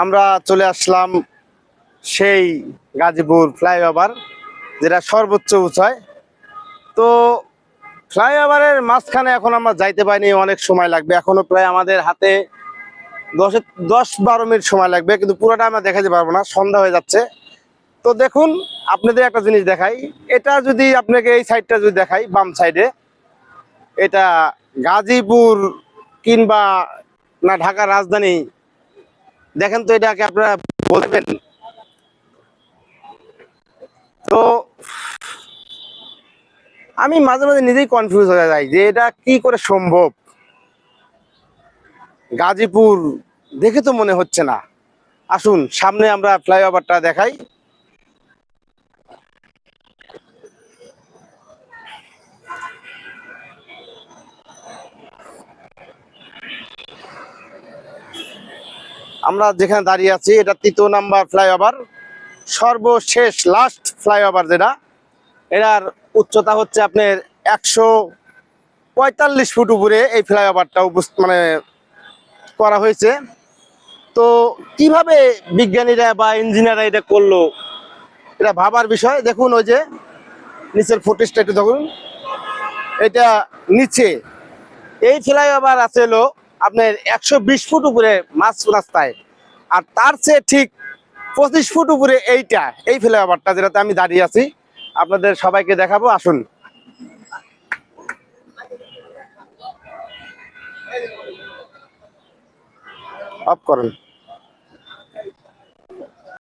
আমরা চলে আসলাম সেই গাজীপুর ফ্লাইওভার, যেটা সর্বোচ্চ উঁচায়। তো ফ্লাইওভারের মাঝখানে এখন আমরা যাইতে পারিনি, অনেক সময় লাগবে। এখনো প্রায় আমাদের হাতে 10-12 মিনিট সময় লাগবে, কিন্তু পুরোটা আমরা দেখাতে পারবো না, সন্ধ্যা হয়ে যাচ্ছে। তো দেখুন, আপনাদের একটা জিনিস দেখাই। এটা যদি আপনাকে এই সাইডটা যদি দেখাই, বাম সাইডে, এটা গাজীপুর কিংবা না ঢাকার রাজধানী, দেখেন তো এটাকে আপনারা বলবেন। তো আমি মাঝে মাঝে নিজেই কনফিউজ হয়ে যাই যে এটা কি করে সম্ভব। গাজীপুর দেখে তো মনে হচ্ছে না। আসুন সামনে আমরা ফ্লাইওভারটা দেখাই। আমরা যেখানে দাঁড়িয়ে আছি, এটা 3 নাম্বার ফ্লাইওভার, সর্বশেষ লাস্ট ফ্লাইওভার যেটা। এটার উচ্চতা হচ্ছে আপনার 145 ফুট উপরে এই ফ্লাইওভারটা মানে করা হয়েছে। তো কিভাবে বিজ্ঞানীরা বা ইঞ্জিনিয়াররা এটা করলো, এটা ভাবার বিষয়। দেখুন ওই যে নিচের ফুটেজটা একটু দেখুন। এটা নিচে এই ফ্লাইওভার আছে হলো আপনার 120 ফুট উপরে মাঝ রাস্তায়, আর তার চেয়ে ঠিক 25 ফুট উপরে এই ফ্লাইওভারটা যেটাতে আমি দাঁড়িয়ে আছি, আপনাদের সবাইকে দেখাবো। আসুন। অফ করেন।